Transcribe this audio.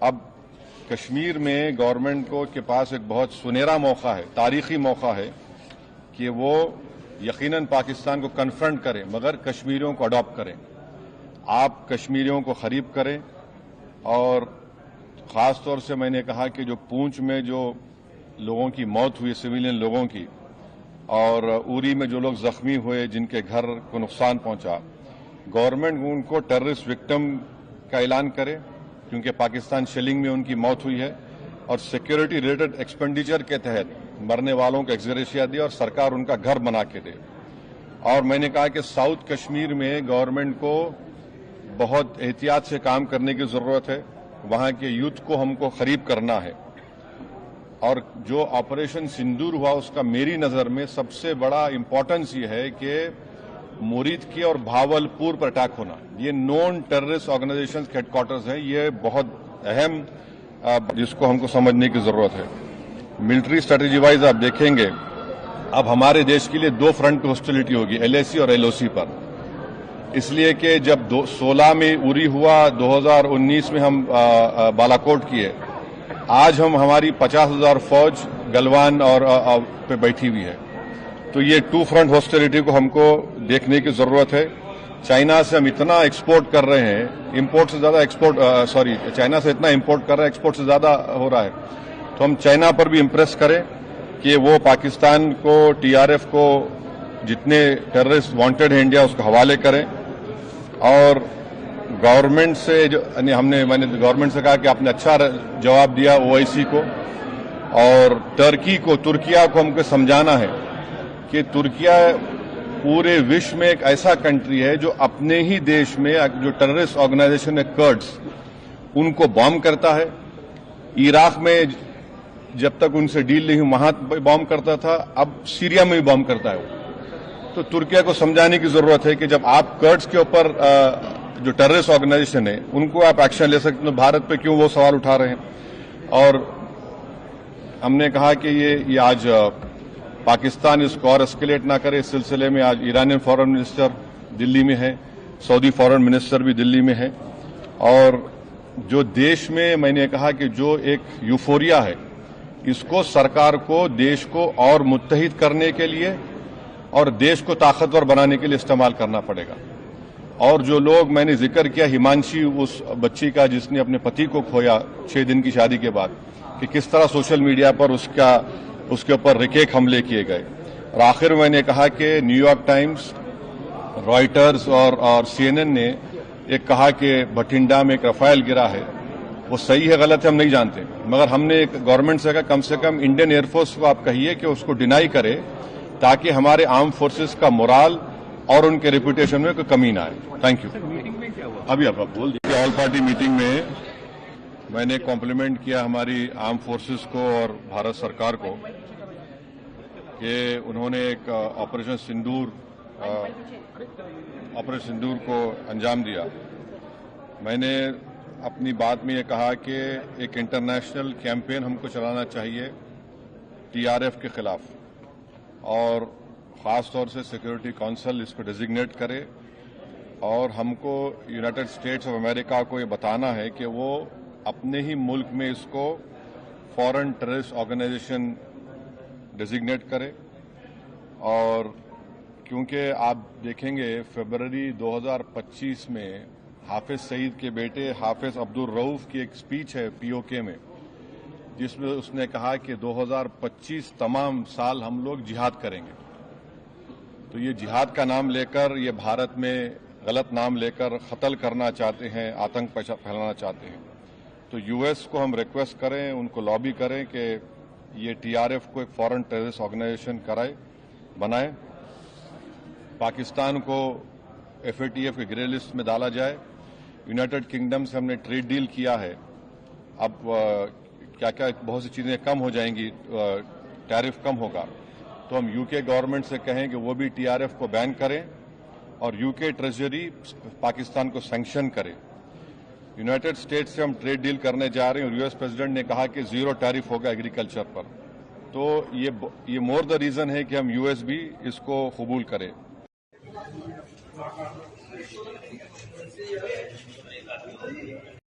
اب کشمیر میں گورنمنٹ کو کے پاس ایک بہت سنہرا موقع ہے، تاریخی موقع ہے کہ وہ یقیناً پاکستان کو کنفرنٹ کریں مگر کشمیریوں کو اڈاپٹ کریں. آپ کشمیریوں کو قریب کریں اور خاص طور سے میں نے کہا کہ جو پونچھ میں جو لوگوں کی موت ہوئی سویلین لوگوں کی اور اوری میں جو لوگ زخمی ہوئے جن کے گھر کو نقصان پہنچا، گورنمنٹ ان کو ٹیررسٹ وکٹم کا اعلان کرے کیونکہ پاکستان شیلنگ میں ان کی موت ہوئی ہے، اور سیکیورٹی ریلیٹڈ ایکسپینڈیچر کے تحت مرنے والوں کو ایکسگریشیا دے اور سرکار ان کا گھر بنا کے دے. اور میں نے کہا کہ ساؤتھ کشمیر میں گورنمنٹ کو بہت احتیاط سے کام کرنے کی ضرورت ہے. وہاں کے یوتھ کو ہم کو قریب کرنا ہے. اور جو آپریشن سندور ہوا اس کا میری نظر میں سب سے بڑا امپورٹنس یہ ہے کہ مورید کی اور بھاول پور پر اٹیک ہونا، یہ نون ٹیررسٹ آرگنائزیشن کے ہیڈ کوارٹرز ہیں. یہ بہت اہم جس کو ہم کو سمجھنے کی ضرورت ہے. ملٹری اسٹریٹجی وائز آپ دیکھیں گے اب ہمارے دیش کے لیے 2 فرنٹ پہ ہاسٹیلٹی ہوگی، LAC اور LOC پر. اس لیے کہ جب 2016 میں اوری ہوا، 2019 میں ہم بالاکوٹ کیے، آج ہماری 50,000 فوج گلوان اور پہ بیٹھی ہوئی ہے. تو یہ 2 فرنٹ ہاسٹیلٹی کو ہم کو دیکھنے کی ضرورت ہے. چائنا سے ہم اتنا ایکسپورٹ کر رہے ہیں، امپورٹ سے زیادہ چائنا سے اتنا امپورٹ کر رہے ہیں ایکسپورٹ سے زیادہ ہو رہا ہے. تو ہم چائنا پر بھی امپریس کریں کہ وہ پاکستان کو TRF کو جتنے ٹیررسٹ وانٹڈ ہیں انڈیا اس کو حوالے کریں. اور گورنمنٹ سے میں نے گورنمنٹ سے کہا کہ آپ نے اچھا جواب دیا OIC کو اور ترکیہ کو ہم کو سمجھانا ہے کہ ترکیہ پورے وشو میں ایک ایسا کنٹری ہے جو اپنے ہی دیش میں جو ٹیررسٹ آرگنائزیشن ہے کرڈز ان کو بام کرتا ہے. عراق میں جب تک ان سے ڈیل نہیں وہاں بام کرتا تھا، اب سیریا میں بھی بام کرتا ہے. تو ترکیہ کو سمجھانے کی ضرورت ہے کہ جب آپ کرڈز کے اوپر جو ٹیررسٹ آرگنائزیشن ہے ان کو آپ ایکشن لے سکتے ہیں، بھارت پہ کیوں وہ سوال اٹھا رہے ہیں. اور ہم نے کہا کہ یہ آج پاکستان اس کو اور اسکیلیٹ نہ کرے. اس سلسلے میں آج ایرانین فارن منسٹر دلی میں ہے، سعودی فارن منسٹر بھی دلی میں ہے. اور جو دیش میں نے کہا کہ جو ایک یوفوریا ہے اس کو سرکار کو دیش کو اور متحد کرنے کے لیے اور دیش کو طاقتور بنانے کے لیے استعمال کرنا پڑے گا. اور جو لوگ میں نے ذکر کیا ہمانشی اس بچی کا جس نے اپنے پتی کو کھویا 6 دن کی شادی کے بعد، کہ کس طرح سوشل میڈیا پر اس کے اوپر ریکیک حملے کیے گئے. اور آخر میں نے کہا کہ نیو یارک ٹائمز، رائٹرز اور CNN نے ایک کہا کہ بھٹنڈا میں ایک رفائل گرا ہے. وہ صحیح ہے غلط ہے ہم نہیں جانتے، مگر ہم نے ایک گورنمنٹ سے کم انڈین ایئر فورس کو آپ کہیے کہ اس کو ڈینائی کرے تاکہ ہمارے آرم فورسز کا مورال اور ان کے ریپوٹیشن میں کوئی کمی نہ آئے. Thank you. ابھی آپ بول دیجیے. آل پارٹی میٹنگ میں نے کمپلیمنٹ کیا ہماری آرم فورسز کو اور بھارت سرکار کو کہ انہوں نے ایک آپریشن سندور کو انجام دیا. میں نے اپنی بات میں یہ کہا کہ ایک انٹرنیشنل کیمپین ہم کو چلانا چاہیے TRF کے خلاف، اور خاص طور سے سیکورٹی کونسل اس کو ڈیزگنیٹ کرے. اور ہم کو یونائٹڈ اسٹیٹس آف امریکہ کو یہ بتانا ہے کہ وہ اپنے ہی ملک میں اس کو فورن ٹیررسٹ آرگنائزیشن ڈیزگنیٹ کرے. اور کیونکہ آپ دیکھیں گے فروری 2025 میں حافظ سعید کے بیٹے حافظ عبدالرؤف کی ایک اسپیچ ہے POK میں جس میں اس نے کہا کہ 2025 تمام سال ہم لوگ جہاد کریں گے. تو یہ جہاد کا نام لے کر، یہ بھارت میں غلط نام لے کر قتل کرنا چاہتے ہیں، آتنک پھیلانا چاہتے ہیں. تو US کو ہم ریکویسٹ کریں، ان کو لابی کریں کہ یہ TRF کو ایک فورن ٹیررسٹ آرگنائزیشن بنائے. پاکستان کو FATF کے گرے لسٹ میں ڈالا جائے. یونائٹڈ کنگڈم سے ہم نے ٹریڈ ڈیل کیا ہے، اب کیا بہت سی چیزیں کم ہو جائیں گی، ٹیرف کم ہوگا. تو ہم UK گورنمنٹ سے کہیں کہ وہ بھی TRF کو بین کریں اور UK ٹریجری پاکستان کو سینکشن کرے. یونائٹڈ اسٹیٹس سے ہم ٹریڈ ڈیل کرنے جا رہے ہیں اور US پریزیڈنٹ نے کہا کہ 0 ٹیرف ہوگا ایگریکلچر پر. تو یہ مور دا ریزن ہے کہ ہم US بھی اس کو قبول کرے.